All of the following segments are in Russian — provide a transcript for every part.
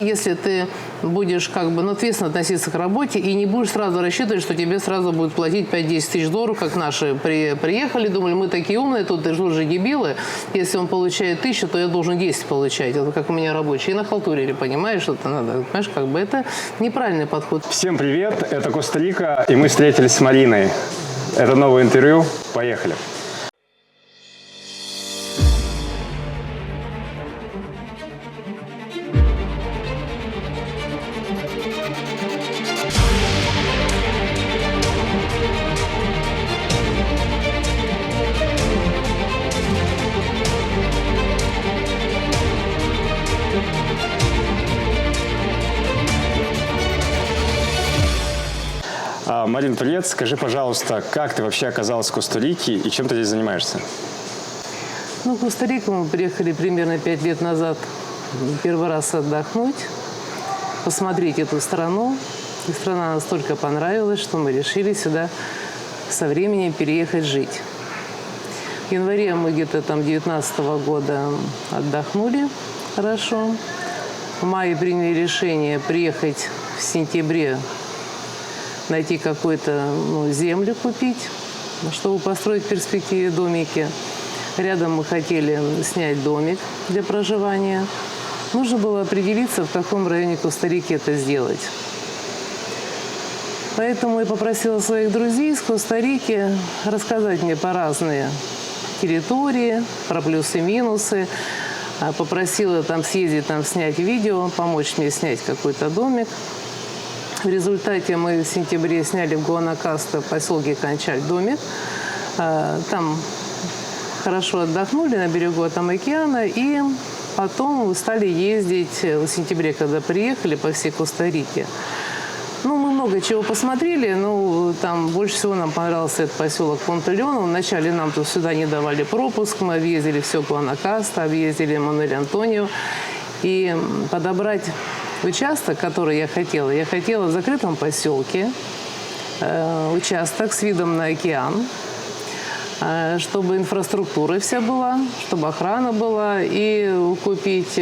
Если ты будешь ответственно относиться к работе и не будешь сразу рассчитывать, что тебе сразу будут платить 5-10 тысяч долларов, как наши приехали, думали, мы такие умные, тут же дебилы. Если он получает 1000, то я должен 10 получать. Это как у меня рабочие. И нахалтурили, понимаешь, что это надо. Понимаешь, это неправильный подход. Всем привет, это Коста-Рика, и мы встретились с Мариной. Это новое интервью. Поехали. Марин, привет. Скажи, пожалуйста, как ты вообще оказалась в Коста-Рике и чем ты здесь занимаешься? В Коста-Рику мы приехали примерно 5 лет назад первый раз отдохнуть, посмотреть эту страну. И страна настолько понравилась, что мы решили сюда со временем переехать жить. В январе мы где-то 2019 года отдохнули хорошо. В мае приняли решение приехать в сентябре, найти какую-то землю купить, чтобы построить в перспективе домики. Рядом мы хотели снять домик для проживания. Нужно было определиться, в каком районе Коста-Рики это сделать. Поэтому я попросила своих друзей из Коста-Рики рассказать мне по разные территории, про плюсы-минусы. Попросила съездить, снять видео, помочь мне снять какой-то домик. В результате мы в сентябре сняли в Гуанакасто, в поселке Кончаль, домик. Там хорошо отдохнули на берегу океана. И потом стали ездить в сентябре, когда приехали, по всей Коста-Рике. Мы много чего посмотрели, но там больше всего нам понравился этот поселок Пунта-Леона. Вначале нам тут сюда не давали пропуск. Мы объездили все Гуанакасто, объездили Мануэль-Антонио. И подобрать участок, который я хотела в закрытом поселке, участок с видом на океан, чтобы инфраструктура вся была, чтобы охрана была, и купить,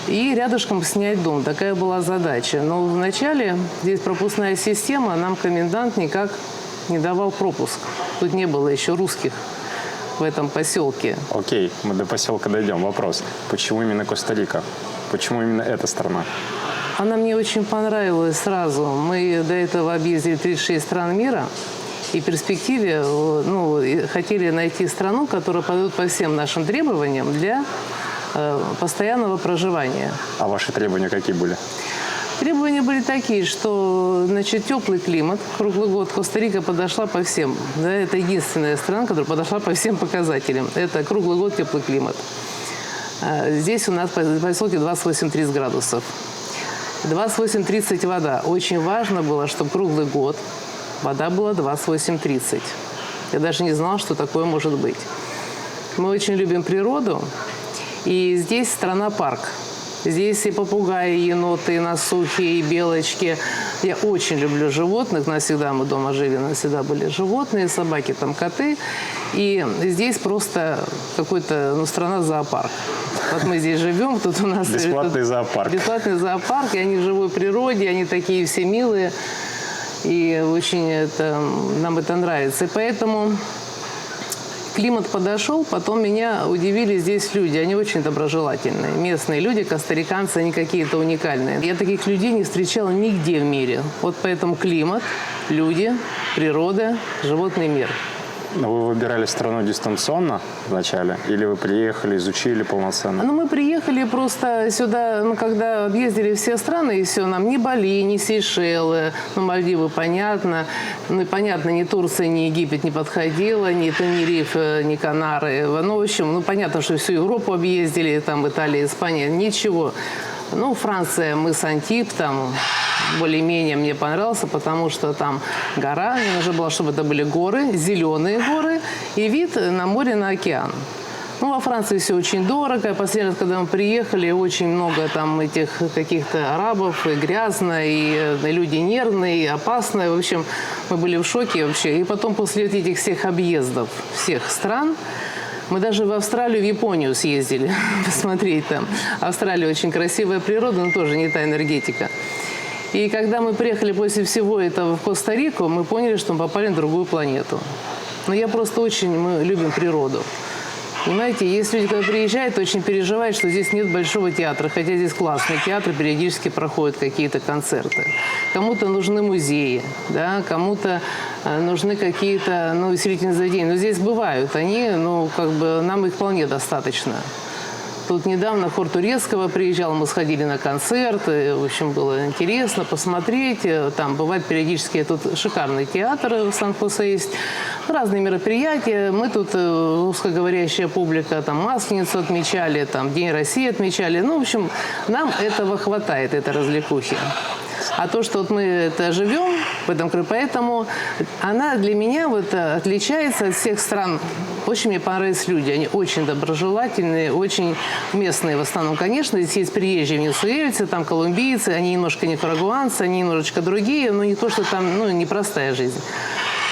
и рядышком снять дом. Такая была задача. Но вначале здесь пропускная система, нам комендант никак не давал пропуск. Тут не было еще русских в этом поселке. Окей, мы до поселка дойдем. Вопрос, почему именно Коста-Рика? Почему именно эта страна? Она мне очень понравилась сразу. Мы до этого объездили 36 стран мира. И в перспективе хотели найти страну, которая подойдет по всем нашим требованиям для постоянного проживания. А ваши требования какие были? Требования были такие, что теплый климат, круглый год. Коста-Рика подошла по всем. Да, это единственная страна, которая подошла по всем показателям. Это круглый год, теплый климат. Здесь у нас в поселке 28-30 градусов. 28-30 вода. Очень важно было, чтобы круглый год вода была 28-30. Я даже не знала, что такое может быть. Мы очень любим природу. И здесь страна-парк. Здесь и попугаи, и еноты, и носухи, и белочки. Я очень люблю животных. Мы дома жили, у нас всегда были животные, собаки, коты. И здесь просто какой-то, страна-зоопарк. Вот мы здесь живем, тут у нас... Бесплатный зоопарк. Бесплатный зоопарк, и они в живой природе, они такие все милые. И очень нам это нравится. И поэтому... Климат подошел, потом меня удивили здесь люди. Они очень доброжелательные. Местные люди, костариканцы, они какие-то уникальные. Я таких людей не встречала нигде в мире. Вот поэтому климат, люди, природа, животный мир. Вы выбирали страну дистанционно вначале? Или вы приехали, изучили полноценно? Мы приехали просто сюда, когда объездили все страны, и все, нам ни Бали, ни Сейшелы, Мальдивы, понятно. Понятно, ни Турция, ни Египет не подходила, ни Тенериф, ни Канары. В общем, понятно, что всю Европу объездили, Италия, Испания, ничего. Франция, мыс Антиб, более-менее мне понравился, потому что там гора, мне нужно было, чтобы это были горы, зеленые горы и вид на море, на океан. Во Франции все очень дорого. Последний раз, когда мы приехали, очень много этих каких-то арабов, и грязно, и люди нервные, и опасные. В общем, мы были в шоке вообще. И потом после этих всех объездов всех стран Мы даже в Австралию, в Японию съездили посмотреть там. Австралия очень красивая природа, но тоже не та энергетика. И когда мы приехали после всего этого в Коста-Рику, мы поняли, что мы попали на другую планету. Но мы любим природу. Понимаете, есть люди, когда приезжают, очень переживают, что здесь нет большого театра, хотя здесь классный театр, периодически проходят какие-то концерты. Кому-то нужны музеи, да, кому-то нужны какие-то увеселительные заведения. Но здесь бывают они, нам их вполне достаточно. Тут недавно хор Турецкого приезжал, мы сходили на концерт, и, в общем, было интересно посмотреть. Там бывает периодически, тут шикарный театр в Сан-Хосе есть, разные мероприятия. Мы тут, русскоговорящая публика, там Масленицу отмечали, там День России отмечали. В общем, нам этого хватает, этой развлекухи. А то, что мы это живем в этом краю, поэтому она для меня отличается от всех стран. Очень мне понравились люди. Они очень доброжелательные, очень местные в основном. Конечно, здесь есть приезжие венесуэльцы, там колумбийцы, они немножко никарагуанцы, они немножечко другие, но не то, что там непростая жизнь.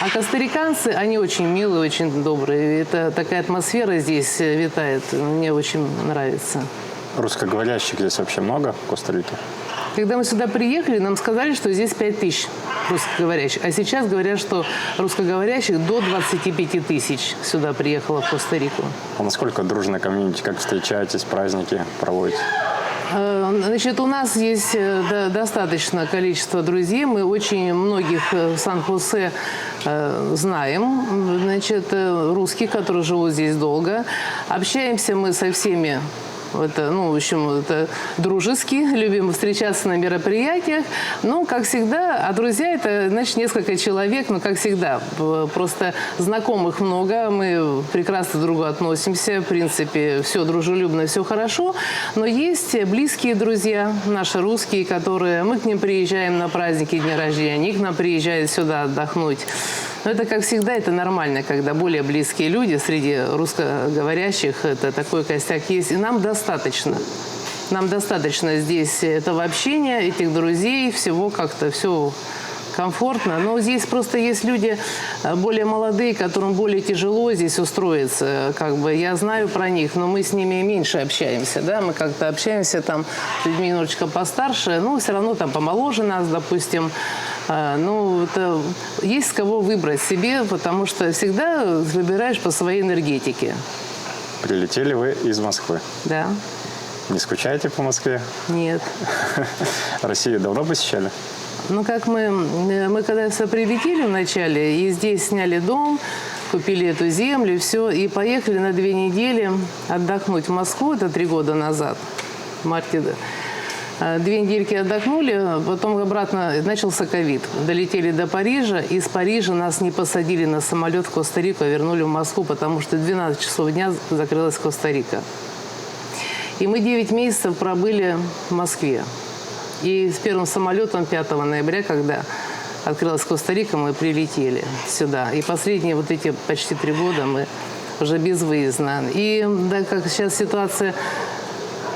А костариканцы, они очень милые, очень добрые. Это такая атмосфера здесь витает. Мне очень нравится. Русскоговорящих здесь вообще много в Коста-Рике? Когда мы сюда приехали, нам сказали, что здесь 5000 русскоговорящих. А сейчас говорят, что русскоговорящих до 25 тысяч сюда приехало в Коста-Рику. А насколько дружная комьюнити? Как встречаетесь, праздники проводите? Значит, у нас есть достаточное количество друзей. Мы очень многих в Сан-Хосе знаем. Значит, русских, которые живут здесь долго. Общаемся мы со всеми. В общем, дружески, любим встречаться на мероприятиях. Как всегда, а друзья это, значит, несколько человек, как всегда. Просто знакомых много, мы прекрасно друг к другу относимся, в принципе, все дружелюбно, все хорошо. Но есть близкие друзья, наши русские, мы к ним приезжаем на праздники, дни рождения, они к нам приезжают сюда отдохнуть. Но это, как всегда, это нормально, когда более близкие люди среди русскоговорящих, это такой костяк есть. И нам достаточно. Нам достаточно здесь этого общения, этих друзей, всего как-то, все комфортно. Но здесь просто есть люди более молодые, которым более тяжело здесь устроиться. Я знаю про них, но мы с ними меньше общаемся. Да? Мы как-то общаемся там с людьми немножечко постарше, но все равно там помоложе нас, допустим. Есть с кого выбрать себе, потому что всегда выбираешь по своей энергетике. Прилетели вы из Москвы? Да. Не скучаете по Москве? Нет. Россию давно посещали? Мы когда все прилетели вначале, и здесь сняли дом, купили эту землю, все, и поехали на 2 недели отдохнуть в Москву, это 3 года назад, в марте. 2 недельки отдохнули, потом обратно начался ковид. Долетели до Парижа, и с Парижа нас не посадили на самолет в Коста-Рику, а вернули в Москву, потому что в 12 часов дня закрылась Коста-Рика. И мы 9 месяцев пробыли в Москве. И с первым самолетом 5 ноября, когда открылась Коста-Рика, мы прилетели сюда. И последние эти почти 3 года мы уже безвыездно. И как сейчас ситуация...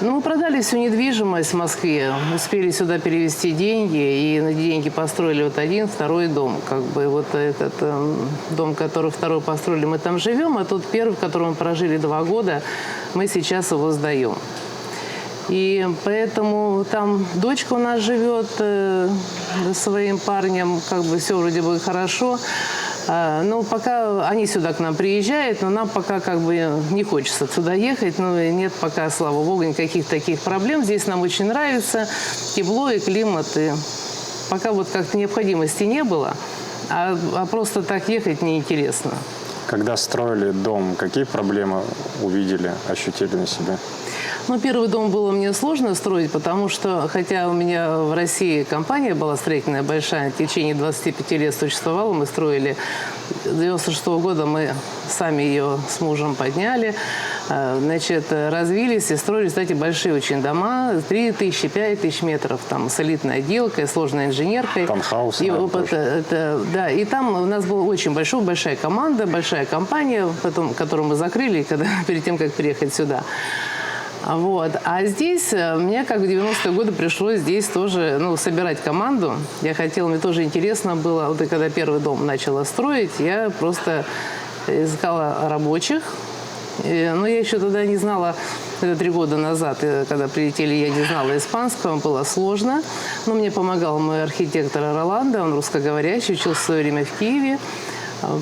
мы продали всю недвижимость в Москве, успели сюда перевести деньги, и на деньги построили один, второй дом. Этот дом, который второй построили, мы там живем, а тот первый, в котором мы прожили 2 года, мы сейчас его сдаем. И поэтому там дочка у нас живет со своим парнем, все вроде бы хорошо. Пока они сюда к нам приезжают, но нам пока не хочется сюда ехать. Нет пока, слава богу, никаких таких проблем. Здесь нам очень нравится тепло и климат. И пока как-то необходимости не было, а просто так ехать неинтересно. Когда строили дом, какие проблемы увидели, ощутили на себе? Первый дом было мне сложно строить, потому что, хотя у меня в России компания была строительная большая, в течение 25 лет существовала, мы строили, с 96 года мы сами ее с мужем подняли, развились и строили, кстати, большие очень дома, 3000, 5000 метров, там, с элитной отделкой, сложной инженеркой. Таунхаусы. Да, и там у нас была очень большая команда, большая компания, которую мы закрыли, перед тем, как приехать сюда. А здесь мне, как в 90-е годы, пришлось здесь тоже собирать команду. Мне тоже интересно было, когда первый дом начала строить, я просто искала рабочих, Но я еще тогда не знала, это 3 года назад, когда прилетели, я не знала испанского, было сложно. Но мне помогал мой архитектор Роландо, он русскоговорящий, учился в свое время в Киеве.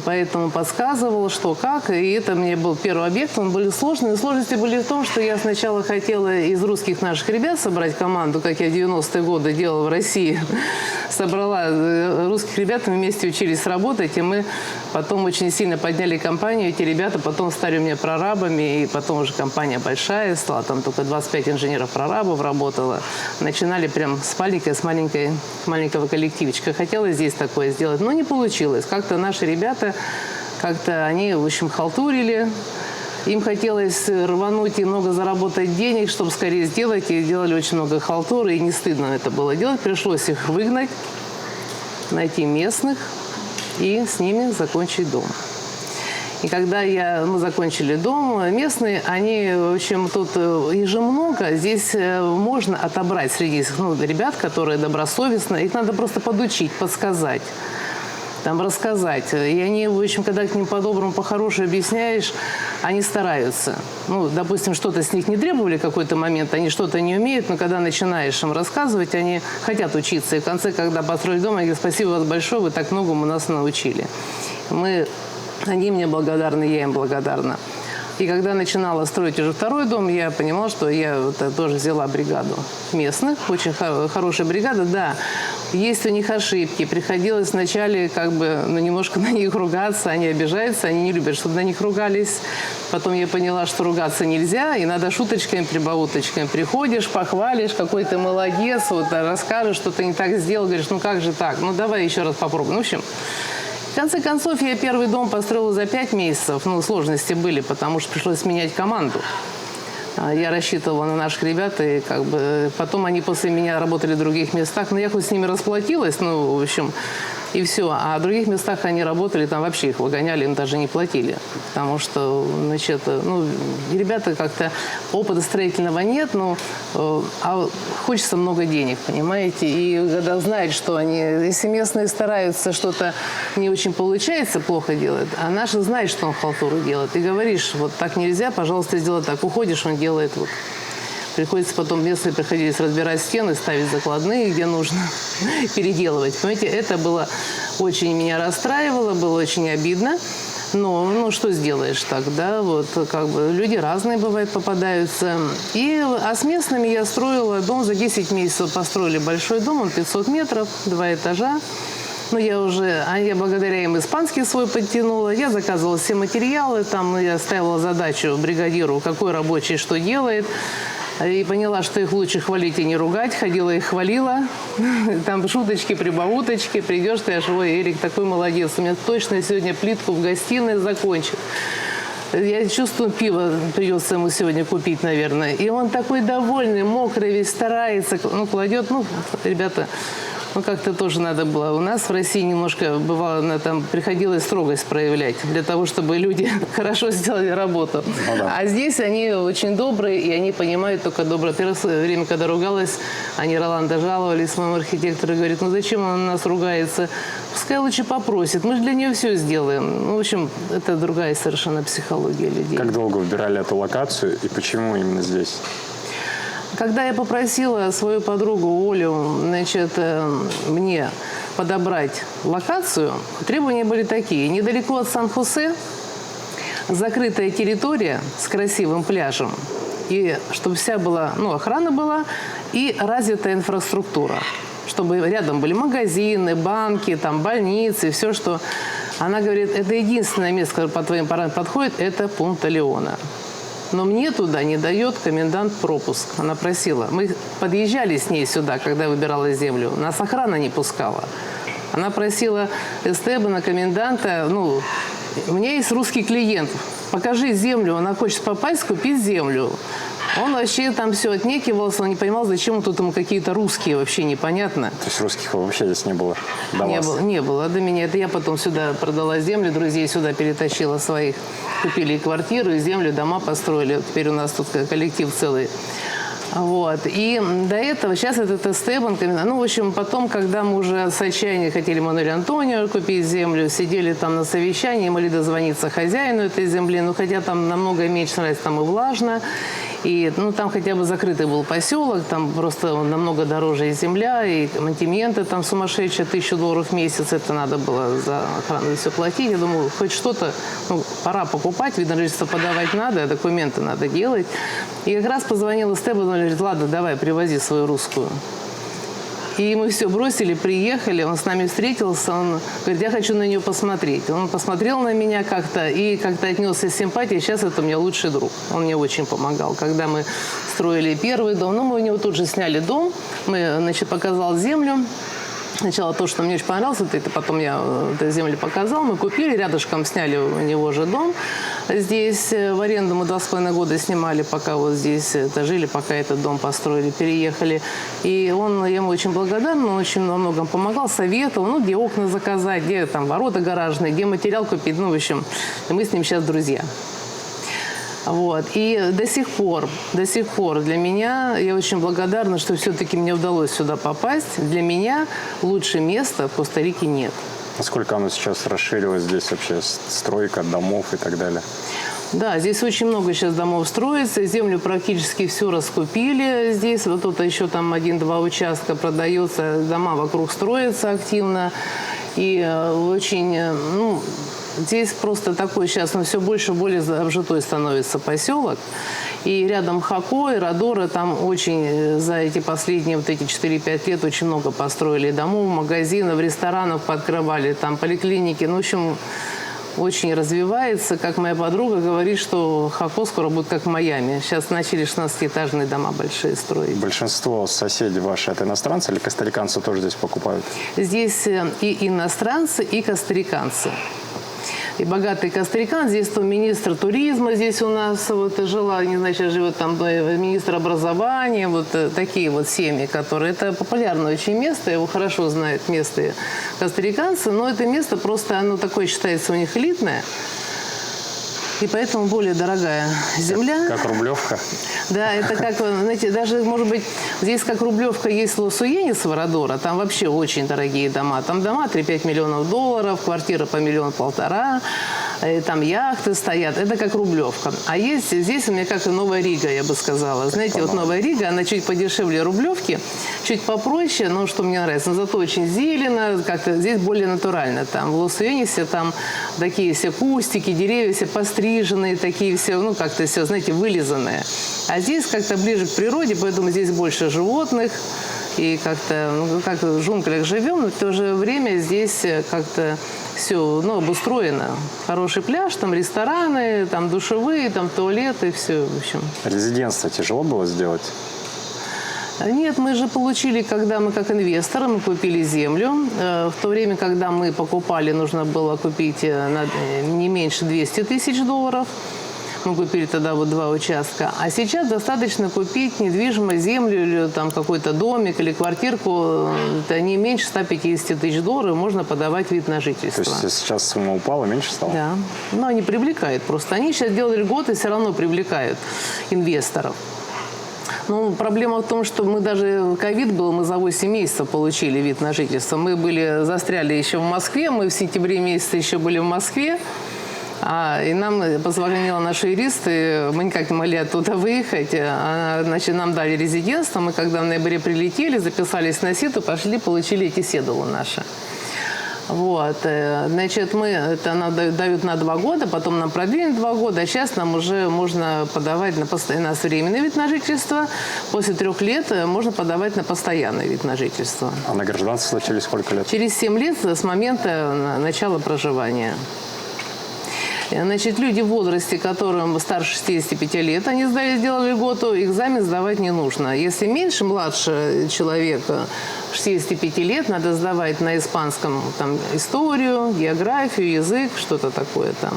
Поэтому подсказывал, что как. И это мне был первый объект. Он были сложные. Сложности были в том, что я сначала хотела из русских наших ребят собрать команду, как я в 90-е годы делала в России. Собрала русских ребят, мы вместе учились работать, и мы потом очень сильно подняли компанию. Эти ребята потом стали у меня прорабами, и потом уже компания большая стала. Там только 25 инженеров-прорабов работало. Начинали прям с маленького коллективчика. Хотела здесь такое сделать, но не получилось. Как-то наши ребята, как-то они, в общем, халтурили. Им хотелось рвануть и много заработать денег, чтобы скорее сделать. И делали очень много халтуры, и не стыдно это было делать. Пришлось их выгнать, найти местных и с ними закончить дом. И когда мы закончили дом, местные, они, в общем, тут их же много. Здесь можно отобрать среди ребят, которые добросовестны. Их надо просто подучить, подсказать. Там рассказать. И они, в общем, когда к ним по-доброму, по-хорошему объясняешь, они стараются. Ну, допустим, что-то с них не требовали в какой-то момент, они что-то не умеют, но когда начинаешь им рассказывать, они хотят учиться. И в конце, когда построили дом, они говорят: спасибо вас большое, вы так многому нас научили. Они мне благодарны, я им благодарна. И когда начинала строить уже второй дом, я понимала, что я тоже взяла бригаду местных, очень хорошая бригада, да. Есть у них ошибки, приходилось вначале немножко на них ругаться, они обижаются, они не любят, чтобы на них ругались. Потом я поняла, что ругаться нельзя, и надо шуточками, прибауточками. Приходишь, похвалишь, какой ты молодец, расскажешь, что ты не так сделал, говоришь: ну как же так, ну давай еще раз попробуем. В общем, в конце концов, я первый дом построила за 5 месяцев. Сложности были, потому что пришлось менять команду. Я рассчитывала на наших ребят, и потом они после меня работали в других местах. Но я хоть с ними расплатилась, в общем, и все. А в других местах они работали, там вообще их выгоняли, им даже не платили. Потому что, ребята как-то опыта строительного нет, а хочется много денег, понимаете? И когда знают, что если местные стараются, что-то не очень получается, плохо делают, а наши знают, что он халтуру делает. И говоришь: вот так нельзя, пожалуйста, сделай так. Уходишь, он делает вот. Приходится потом местные приходилось разбирать стены, ставить закладные, где нужно, переделывать. Понимаете, это было очень меня расстраивало, было очень обидно. Но что сделаешь так, да? Люди разные, бывают, попадаются. А с местными я строила дом за 10 месяцев. Построили большой дом, он 500 метров, 2 этажа. Я благодаря им испанский свой подтянула. Я заказывала все материалы, я ставила задачу бригадиру, какой рабочий что делает. И поняла, что их лучше хвалить и не ругать. Ходила их хвалила. Там шуточки, прибауточки. Придешь, ты аж: ой, Эрик такой молодец. У меня точно сегодня плитку в гостиной закончит. Я чувствую, пиво придется ему сегодня купить, наверное. И он такой довольный, мокрый, весь старается. Кладет. Ребята, как-то тоже надо было. У нас в России немножко бывало, приходилось строгость проявлять для того, чтобы люди хорошо сделали работу. Да. А здесь они очень добрые, и они понимают только доброе. Первое время, когда ругалась, они Роландо жаловались моему архитектору, говорит: зачем он на нас ругается? Пускай лучше попросит, мы же для нее все сделаем. В общем, это другая совершенно психология людей. Как долго выбирали эту локацию и почему именно здесь? Когда я попросила свою подругу Олю, мне подобрать локацию, требования были такие: недалеко от Сан-Хосе, закрытая территория с красивым пляжем, и чтобы вся была, охрана была, и развитая инфраструктура, чтобы рядом были магазины, банки, больницы, все, что... Она говорит: это единственное место, которое по твоим параметрам подходит, это Пунта-Леона. Но мне туда не дает комендант пропуск. Она просила. Мы подъезжали с ней сюда, когда я выбирала землю. Нас охрана не пускала. Она просила Эстебана, коменданта: у меня есть русский клиент, покажи землю, она хочет попасть, купить землю. Он вообще там все отнекивался, он не понимал, зачем тут ему какие-то русские, вообще непонятно. То есть русских вообще здесь не было? Не было до меня. Это я потом сюда продала землю, друзей сюда перетащила своих. Купили и квартиру, и землю, дома построили. Теперь у нас тут коллектив целый. Вот. И до этого, сейчас это ТСТ-банк. Ну, в общем, потом, когда мы уже с отчаяния хотели Мануэлю Антонио купить землю, сидели там на совещании, могли дозвониться хозяину этой земли, ну, хотя там намного меньше нравится, там и влажно. И, ну, там хотя бы закрытый был поселок, там просто намного дороже и земля, и мантименты там сумасшедшие, $1000 в месяц, это надо было за охрану все платить. Я думаю, хоть что-то, ну, пора покупать, видно, жительство подавать надо, документы надо делать. И как раз позвонила Стебан, он говорит, ладно, давай, привози свою русскую. И мы все бросили, приехали, он с нами встретился, он говорит, я хочу на нее посмотреть. Он посмотрел на меня как-то и как-то отнесся с симпатией. Сейчас это у меня лучший друг. Он мне очень помогал. Когда мы строили первый дом, ну, мы у него тут же сняли дом, мы, значит, показал землю. Сначала то, что мне очень понравилось, это потом я эту землю показал. Мы купили, рядышком сняли у него же дом. Здесь в аренду мы 2,5 года снимали, пока вот здесь жили, пока этот дом построили, переехали. И я ему очень благодарна, он очень во многом помогал, советовал, ну, где окна заказать, где там ворота гаражные, где материал купить. Ну, в общем, мы с ним сейчас друзья. Вот. И до сих пор для меня, я очень благодарна, что все-таки мне удалось сюда попасть. Для меня лучше места в Коста-Рике нет. Насколько оно сейчас расширилось здесь вообще, стройка домов и так далее? Да, здесь очень много сейчас домов строится, землю практически все раскупили здесь. Вот тут еще там 1-2 участка продается, дома вокруг строятся активно. И очень, ну, здесь просто такой сейчас, но все больше и более обжитой становится поселок. И рядом Хако и Родора, там очень за эти последние вот эти 4-5 лет очень много построили домов, магазинов, ресторанов пооткрывали, там поликлиники. Ну, в общем, очень развивается. Как моя подруга говорит, что Хако скоро будет как Майами. Сейчас начали 16-этажные дома большие строить. Большинство соседей ваши это иностранцы или костариканцы тоже здесь покупают? Здесь и иностранцы, и костариканцы. И богатый костарикан. Здесь то министр туризма здесь у нас вот жила, не знаю, сейчас живет там министр образования, вот такие вот семьи, которые... Это популярное очень место, его хорошо знают местные костариканцы, но это место просто, оно такое считается у них элитное. И поэтому более дорогая земля. Как Рублевка? Да, это как, знаете, даже, может быть, здесь как Рублевка есть Лос-Уенис, Родора, там вообще очень дорогие дома. Там дома 3-5 миллионов долларов, квартира по 1,5 миллиона, там яхты стоят. Это как Рублевка. А есть здесь у меня как и Новая Рига, я бы сказала. Знаете, вот Новая Рига, она чуть подешевле Рублевки, чуть попроще, но что мне нравится, но зато очень зелено, как-то здесь более натурально. Там в Лос-Уенисе там такие все кустики, деревья все постриженные, такие все, ну, как-то все, знаете, вылизанные. А здесь как-то ближе к природе, поэтому здесь больше животных. И как-то, ну, как в джунглях живем, но в то же время здесь как-то все, ну, обустроено. Хороший пляж, там рестораны, там душевые, там туалеты, все, в общем. Резидентство тяжело было сделать? Нет, мы же получили, когда мы как инвесторы, мы купили землю. В то время, когда мы покупали, нужно было купить не меньше $200 000. Мы купили тогда вот 2 участка. А сейчас достаточно купить недвижимость, землю или там какой-то домик или квартирку. Это не меньше $150 000, можно подавать вид на жительство. То есть сейчас сумма упала, меньше стала? Да. Но они привлекают просто. Они сейчас делали льготы, все равно привлекают инвесторов. Ну, проблема в том, что мы даже ковид был, мы за 8 месяцев получили вид на жительство. Мы застряли еще в Москве, мы в сентябре месяце еще были в Москве. И нам позвонила наша юрист, и мы никак не могли оттуда выехать. Значит, нам дали резидентство. Мы когда в ноябре прилетели, записались на СИТу, пошли, получили эти седулы наши. Вот. Значит, это дают на 2 года, потом нам продлили 2 года, а сейчас нам уже можно подавать на временный вид на жительство. После 3 лет можно подавать на постоянный вид на жительство. А на гражданство через сколько лет? Через 7 лет с момента начала проживания. Значит, люди в возрасте, которым старше 65 лет, они сделали льготу, экзамен сдавать не нужно. Если меньше, младше человека 65 лет, надо сдавать на испанском там, историю, географию, язык, что-то такое там,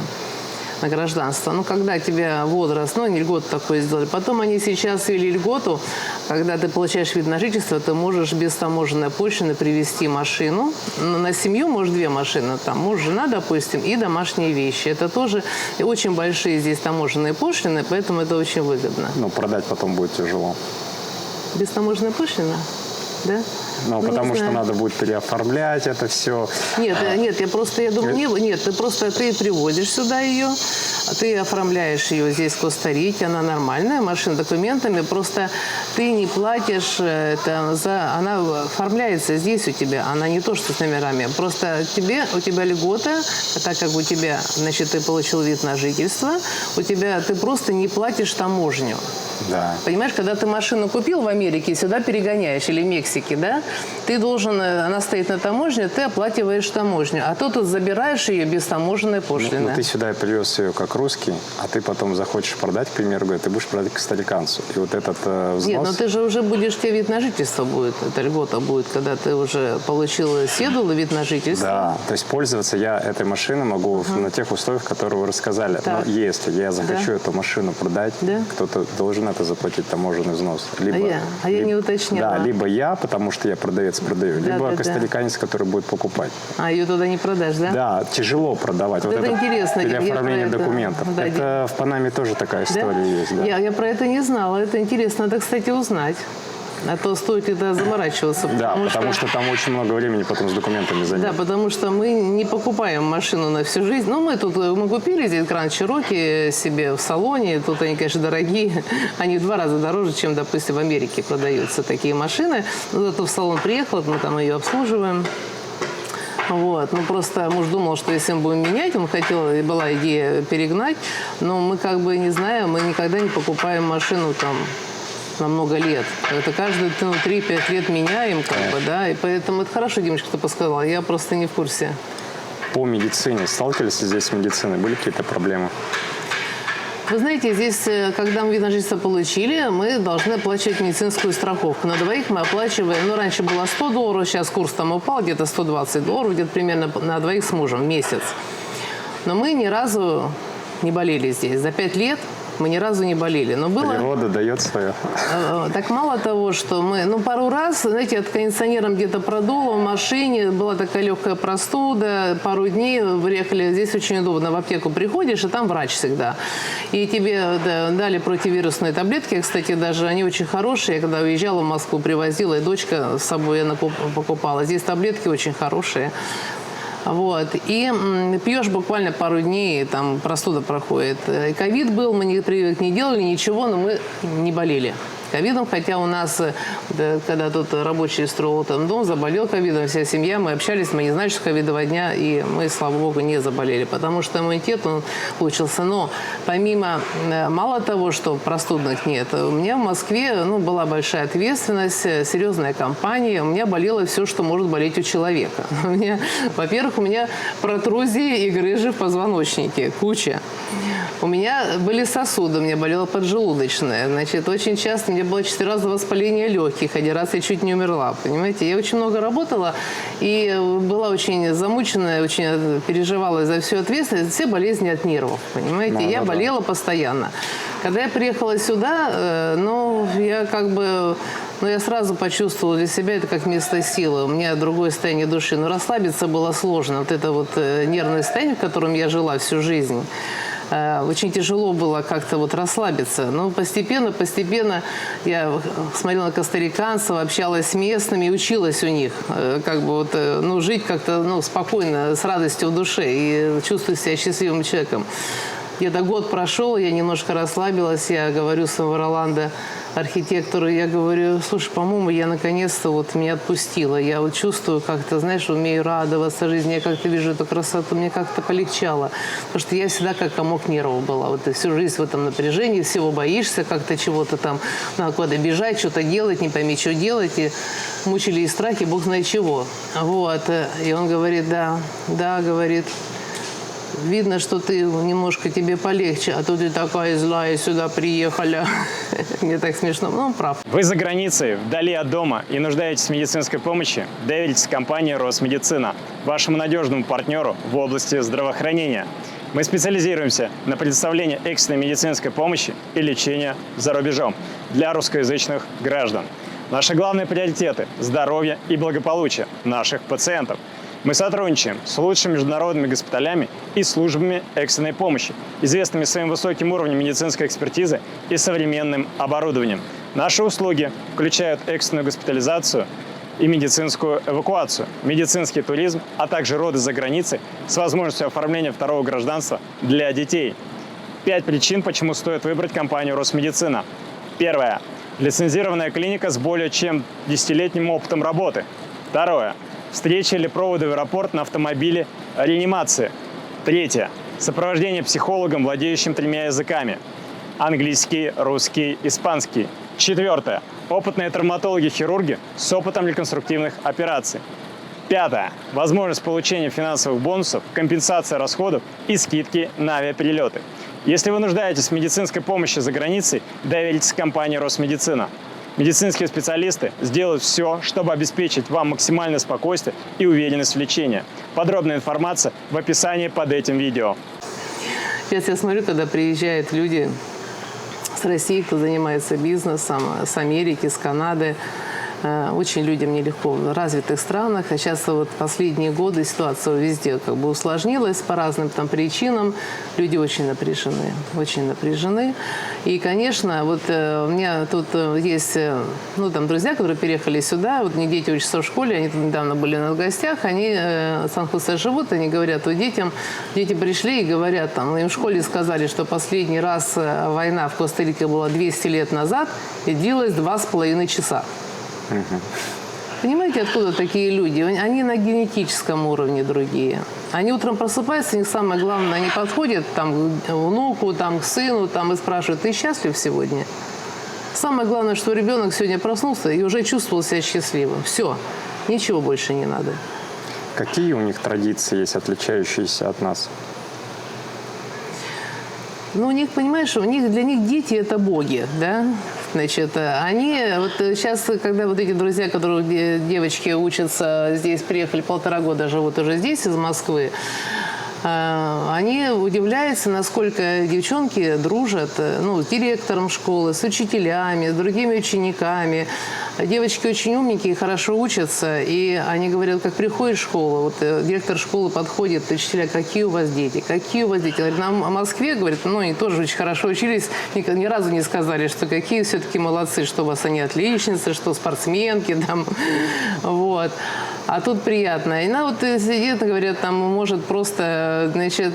на гражданство. Ну, когда тебя возраст, ну, они льготу такое сделали. Потом они сейчас ввели льготу, когда ты получаешь вид на жительство, ты можешь без таможенной пошлины привезти машину. На семью можешь 2 машины, там муж, жена, допустим, и домашние вещи. Это тоже очень большие здесь таможенные пошлины, поэтому это очень выгодно. Ну, продать потом будет тяжело. Без таможенной пошлины? Да? Ну, не потому что знаю. надо будет переоформлять это все. Нет, я думаю, нет, ты привозишь сюда ее, ты оформляешь ее здесь, в Коста-Рике, она нормальная, машина с документами, просто ты не платишь она оформляется здесь у тебя, она не то, что с номерами, просто у тебя льгота, так как у тебя, значит, ты получил вид на жительство, ты просто не платишь таможню. Да. Понимаешь, когда ты машину купил в Америке, сюда перегоняешь, или в Мексике, да, ты должен, она стоит на таможне, ты оплачиваешь таможню, а тут забираешь ее без таможенной пошлины. Ну, ты сюда привез ее как русский, а ты потом захочешь продать, к примеру, говорит, ты будешь продать костариканцу. И вот этот взнос... Нет, но ты же уже тебе вид на жительство будет, это льгота будет, когда ты уже получил седул и вид на жительство. Да, то есть пользоваться я этой машиной могу на тех условиях, которые вы рассказали. Так. Но если я захочу эту машину продать, кто-то должен это заплатить таможенный взнос. Либо, я не уточняла. Да, либо я, потому что я продавец продаю, либо костариканец, который будет покупать. А ее туда не продашь, да? Да, тяжело продавать. Вот это интересно. Переоформление документов. Да, это в Панаме тоже такая история есть. Да. Я про это не знала. Это интересно, надо, кстати, узнать. А то стоит это заморачиваться. Да, потому что там очень много времени потом с документами займет. Да, потому что мы не покупаем машину на всю жизнь. Ну, мы купили здесь Grand Cherokee себе в салоне. Тут они, конечно, дорогие. Они в 2 раза дороже, чем, допустим, в Америке продаются такие машины. Но зато в салон приехал, мы там ее обслуживаем. Вот. Ну, просто муж думал, что если мы будем менять, он хотел, и была идея перегнать, но мы как бы не знаем, мы никогда не покупаем машину там на много лет. Это каждые 3-5 лет меняем, как бы, да, и поэтому это хорошо, Димочка, ты подсказала, я просто не в курсе. По медицине сталкивались здесь с медициной? Были какие-то проблемы? Вы знаете, здесь, когда мы вид на жительство получили, мы должны оплачивать медицинскую страховку. На двоих мы оплачиваем, раньше было $100, сейчас курс там упал, где-то $120, где-то примерно на двоих с мужем в месяц. Но мы ни разу не болели здесь. За 5 лет мы ни разу не болели. Но было... Природа дает свое. Так мало того, что мы... пару раз, знаете, от кондиционером где-то продуло в машине, была такая легкая простуда, пару дней приехали. Здесь очень удобно. В аптеку приходишь, и там врач всегда. И тебе дали противирусные таблетки. Кстати, даже они очень хорошие. Я когда уезжала в Москву, привозила, и дочка с собой я покупала. Здесь таблетки очень хорошие. Вот. И пьешь буквально пару дней, и там простуда проходит. И ковид был, мы не делали ничего, но мы не болели ковидом, хотя у нас, когда тут рабочий строил там дом, заболел ковидом, вся семья, мы общались, мы не знали, что ковидового дня, и мы, слава богу, не заболели, потому что иммунитет, он получился. Но помимо, мало того, что простудных нет, у меня в Москве, была большая ответственность, серьезная компания, у меня болело все, что может болеть у человека. Во-первых, у меня протрузии и грыжи в позвоночнике, куча. У меня были сосуды, у меня болела поджелудочная. Значит, очень часто у меня было 4 раза воспаление легких, 1 раз я чуть не умерла, понимаете. Я очень много работала и была очень замученная, очень переживала за всю ответственность, все болезни от нервов, понимаете. Я болела постоянно. Когда я приехала сюда, я я сразу почувствовала для себя это как место силы. У меня другое состояние души. Но расслабиться было сложно. Вот это вот нервное состояние, в котором я жила всю жизнь. Очень тяжело было как-то расслабиться. Но постепенно я смотрела на костариканцев, общалась с местными, училась у них. Жить как-то спокойно, с радостью в душе и чувствовать себя счастливым человеком. Где-то год прошел, я немножко расслабилась, я говорю своему Роландо, архитектору, я говорю, слушай, по-моему, я наконец-то меня отпустила. Я чувствую как-то, знаешь, умею радоваться жизни, я как-то вижу эту красоту, мне как-то полегчало. Потому что я всегда как комок нервов была. Всю жизнь в этом напряжении, всего боишься, как-то чего-то там, надо куда-то бежать, что-то делать, не пойми, что делать. И мучили и страхи, бог знает чего. Вот. И он говорит, да, говорит, видно, что ты немножко тебе полегче, а то ты такая злая, сюда приехала. Мне так смешно, но он прав. Вы за границей, вдали от дома и нуждаетесь в медицинской помощи? Доверитесь компании «Росмедицина», вашему надежному партнеру в области здравоохранения. Мы специализируемся на предоставлении экстренной медицинской помощи и лечения за рубежом для русскоязычных граждан. Наши главные приоритеты – здоровье и благополучие наших пациентов. Мы сотрудничаем с лучшими международными госпиталями и службами экстренной помощи, известными своим высоким уровнем медицинской экспертизы и современным оборудованием. Наши услуги включают экстренную госпитализацию и медицинскую эвакуацию, медицинский туризм, а также роды за границей с возможностью оформления второго гражданства для детей. 5 причин, почему стоит выбрать компанию «Росмедицина». Первое. Лицензированная клиника с более чем 10-летним опытом работы. Второе. Встреча или проводы в аэропорт на автомобиле реанимации. Третье. Сопровождение психологом, владеющим 3 языками. Английский, русский, испанский. Четвертое. Опытные травматологи-хирурги с опытом реконструктивных операций. Пятое. Возможность получения финансовых бонусов, компенсация расходов и скидки на авиаперелеты. Если вы нуждаетесь в медицинской помощи за границей, доверьтесь компании «Росмедицина». Медицинские специалисты сделают все, чтобы обеспечить вам максимальное спокойствие и уверенность в лечении. Подробная информация в описании под этим видео. Сейчас я смотрю, когда приезжают люди с России, кто занимается бизнесом, с Америки, с Канады. Очень людям нелегко в развитых странах. А сейчас вот последние годы ситуация везде как бы усложнилась по разным там причинам. Люди очень напряжены, очень напряжены. И, конечно, вот у меня тут есть, ну, там друзья, которые переехали сюда, вот у них дети учатся в школе, они тут недавно были на гостях, они в Сан-Хосе живут, они говорят, вот дети пришли и говорят, там, им в школе сказали, что последний раз война в Коста-Рике была 200 лет назад и длилась 2,5 часа. Понимаете, откуда такие люди? Они на генетическом уровне другие. Они утром просыпаются, у них самое главное, они подходят там, к внуку, там, к сыну там, и спрашивают, ты счастлив сегодня? Самое главное, что ребенок сегодня проснулся и уже чувствовал себя счастливым. Все, ничего больше не надо. Какие у них традиции есть, отличающиеся от нас? Ну, у них, понимаешь, для них дети – это боги, да? Значит, они, вот сейчас, когда вот эти друзья, которые девочки учатся здесь, приехали 1,5 года, живут уже здесь, из Москвы, они удивляются, насколько девчонки дружат, ну, с директором школы, с учителями, с другими учениками. Девочки очень умненькие, хорошо учатся, и они говорят, как приходит в школу, вот директор школы подходит, учителя, какие у вас дети, какие у вас дети. Говорит, нам в Москве, говорит, ну, они тоже очень хорошо учились, ни разу не сказали, что какие все-таки молодцы, что у вас они отличницы, что спортсменки там, вот. А тут приятно. И она вот сидит, говорят, там, может, просто, значит,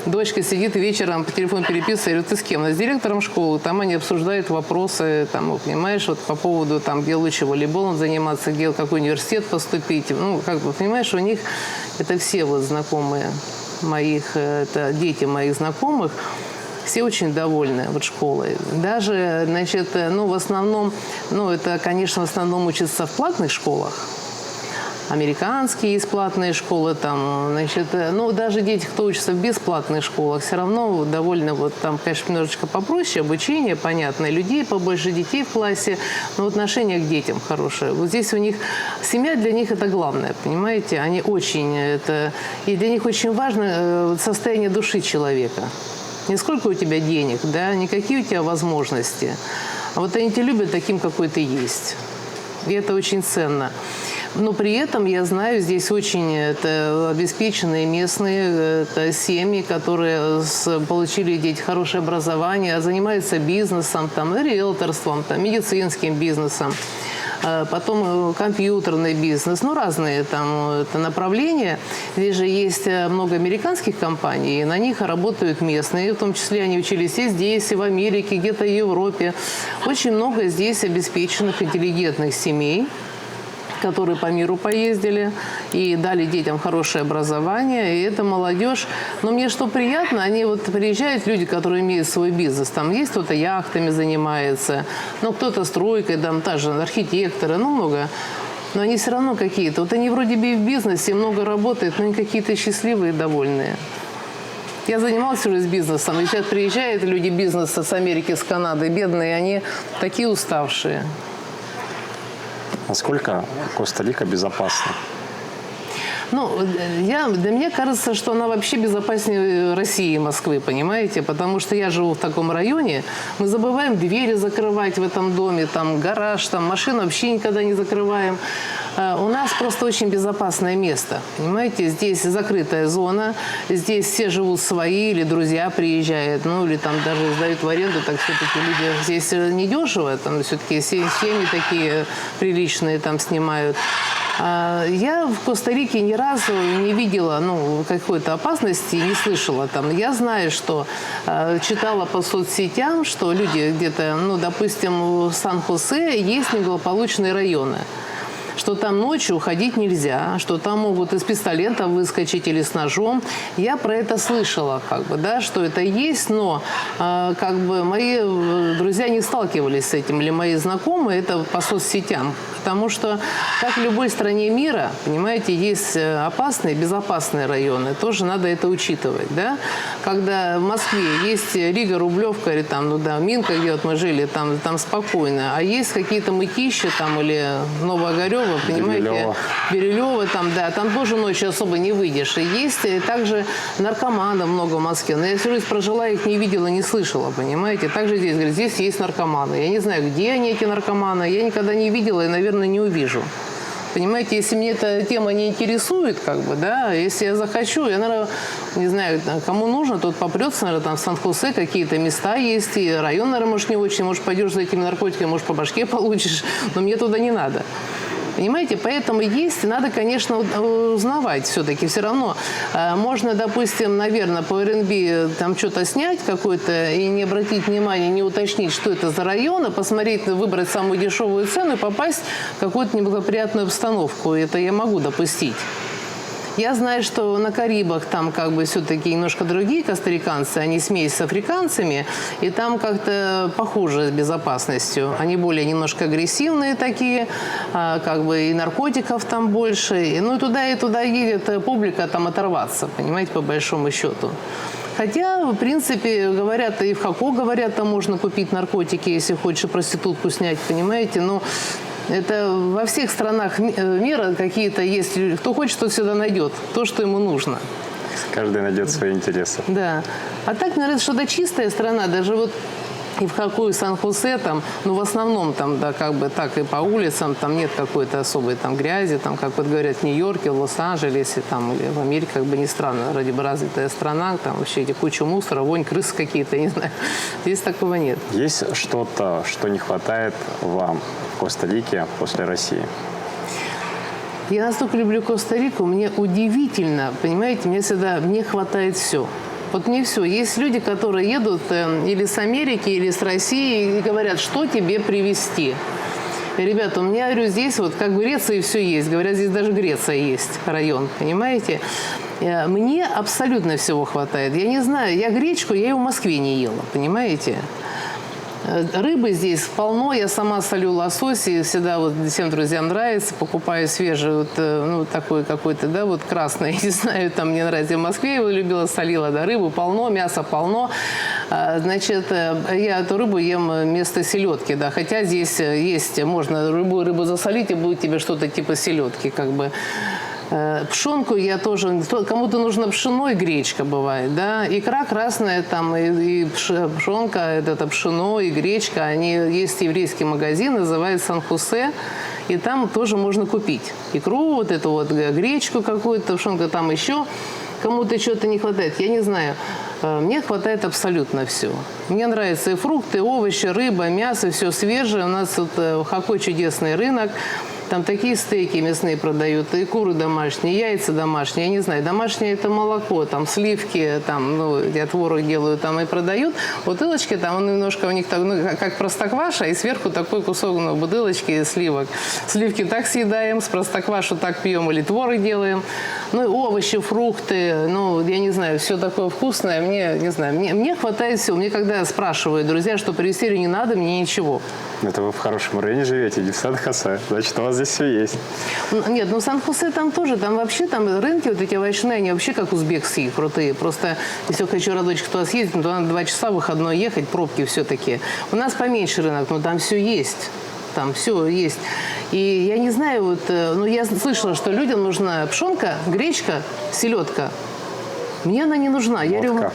дочка сидит и вечером по телефону переписывает, говорит, ты с кем? С директором школы. Там они обсуждают вопросы, там, понимаешь, вот по поводу, там, где лучше волейболом заниматься, где, в какой университет поступить. Ну, как бы, понимаешь, у них это все вот знакомые моих, это дети моих знакомых, все очень довольны вот школой. Даже, значит, ну, в основном, ну, это, конечно, в основном учатся в платных школах. Американские есть платные школы, там, значит, ну, даже дети, кто учится в бесплатных школах, все равно довольно, вот там, конечно, немножечко попроще, обучение, понятно, людей побольше, детей в классе, но отношение к детям хорошее. Вот здесь у них, семья для них это главное, понимаете, они очень, это, и для них очень важно состояние души человека. Не сколько у тебя денег, да, не какие у тебя возможности, а вот они тебя любят таким, какой ты есть. И это очень ценно. Но при этом, я знаю, здесь очень обеспеченные местные семьи, которые получили дети хорошее образование, занимаются бизнесом, там, риэлторством, там, медицинским бизнесом, потом компьютерный бизнес, ну, разные там направления. Здесь же есть много американских компаний, и на них работают местные, в том числе они учились и здесь, и в Америке, где-то в Европе. Очень много здесь обеспеченных, интеллигентных семей, которые по миру поездили и дали детям хорошее образование. И это молодежь. Но мне что приятно, они вот приезжают, люди, которые имеют свой бизнес. Там есть кто-то яхтами занимается, ну, кто-то стройкой, там, даже архитекторы, ну, много. Но они все равно какие-то. Вот они вроде бы и в бизнесе, много работают, но они какие-то счастливые и довольные. Я занималась уже с бизнесом, и сейчас приезжают люди бизнеса с Америки, с Канады, бедные, они такие уставшие. Насколько Коста-Рика безопасна? Ну, для меня кажется, что она вообще безопаснее России и Москвы, понимаете? Потому что я живу в таком районе, мы забываем двери закрывать в этом доме, там гараж, там машину вообще никогда не закрываем. У нас просто очень безопасное место. Понимаете, здесь закрытая зона, здесь все живут свои, или друзья приезжают, ну или там даже сдают в аренду, так все-таки люди здесь недешево, там все-таки семьи такие приличные там снимают. Я в Коста-Рике ни разу не видела какой-то опасности, не слышала там. Я знаю, что читала по соцсетям, что люди где-то, допустим, в Сан-Хосе есть неблагополучные районы, что там ночью ходить нельзя, что там могут из пистолета выскочить или с ножом. Я про это слышала, что это есть, но мои друзья не сталкивались с этим, или мои знакомые, это по соцсетям. Потому что, как в любой стране мира, понимаете, есть опасные и безопасные районы. Тоже надо это учитывать, да? Когда в Москве есть Рига, Рублевка, или там, Минка, где вот мы жили, там спокойно. А есть какие-то Мытищи там, или Новоогарево, понимаете? Бирюлево, там тоже ночью особо не выйдешь. И есть также наркоманов много в Москве. Но я всю жизнь прожила, их не видела, не слышала, понимаете? Также здесь, говорят, здесь есть наркоманы. Я не знаю, где они, эти наркоманы. Я никогда не видела и, наверное, не увижу. Понимаете, если мне эта тема не интересует, если я захочу, я, наверное, не знаю, кому нужно, тот попрется, наверное, там в Сан-Хосе какие-то места есть, и район, наверное, может, не очень, может, пойдешь за этими наркотиками, может, по башке получишь, но мне туда не надо. Понимаете, поэтому есть, надо, конечно, узнавать все-таки. Все равно можно, допустим, наверное, по РНБ там что-то снять какое-то и не обратить внимания, не уточнить, что это за район, а посмотреть, выбрать самую дешевую цену и попасть в какую-то неблагоприятную обстановку. Это я могу допустить. Я знаю, что на Карибах там все-таки немножко другие костариканцы, они смесь с африканцами, и там как-то похуже с безопасностью. Они более немножко агрессивные такие, и наркотиков там больше. И туда едет публика там оторваться, понимаете, по большому счету. Хотя, в принципе, говорят, и в Хако, говорят, там можно купить наркотики, если хочешь проститутку снять, понимаете, но... Это во всех странах мира какие-то есть люди. Кто хочет, тот всегда найдет то, что ему нужно. Каждый найдет свои интересы. Да. А так, наверное, что-то чистая страна. Даже вот и в Хако, и в Сан-Хосе, в основном так и по улицам, там нет какой-то особой грязи, как вот говорят в Нью-Йорке, в Лос-Анджелесе, или в Америке, не странно, вроде бы развитая страна, там вообще эти куча мусора, вонь, крысы какие-то, не знаю. Здесь такого нет. Есть что-то, что не хватает вам в Коста-Рике после России? Я настолько люблю Коста-Рику, мне удивительно, понимаете, мне хватает все. Вот не все. Есть люди, которые едут или с Америки, или с России и говорят, что тебе привезти. Ребята, у меня, говорю, здесь как в Греции все есть. Говорят, здесь даже Греция есть, район, понимаете? Мне абсолютно всего хватает. Я не знаю, я гречку, я ее в Москве не ела, понимаете? Рыбы здесь полно, я сама солю лосось, и всегда всем друзьям нравится, покупаю свежий, такой какой-то, красный, не знаю, мне нравится. Я в Москве его любила, солила, рыбу полно, мяса полно. Значит, я эту рыбу ем вместо селедки, хотя здесь есть, можно любую рыбу засолить, и будет тебе что-то типа селедки, Пшенку я тоже... Кому-то нужно пшено и гречка бывает, Икра красная, и пшенка, это пшено и гречка. Они есть еврейский магазин, называется Сан-Хосе, и там тоже можно купить икру, гречку какую-то, пшенка там еще. Кому-то что-то не хватает, я не знаю. Мне хватает абсолютно все. Мне нравятся и фрукты, и овощи, рыба, мясо, все свежее. У нас в Хако чудесный рынок. Там такие стейки мясные продают, и куры домашние, яйца домашние, я не знаю, домашнее это молоко, сливки, я творог делаю, и продают. Бутылочки, он немножко у них как простокваша, и сверху такой кусок бутылочки сливок. Сливки так съедаем, с простоквашу так пьем, или творог делаем. И овощи, фрукты, я не знаю, все такое вкусное, мне хватает всего. Мне когда спрашивают друзья, что привезти или не надо, мне ничего. Это вы в хорошем районе живете, не в Сан-Хосе. Значит, у вас здесь все есть. Нет, в Сан-Хосе тоже, вообще рынки эти овощные, они вообще как узбекские, крутые. Просто, если я хочу разочек туда съездить, то надо 2 часа выходной ехать, пробки все-таки. У нас поменьше рынок, но там все есть. Там все есть. И я не знаю, я слышала, что людям нужна пшенка, гречка, селедка. Мне она не нужна. Я говорю, Водка.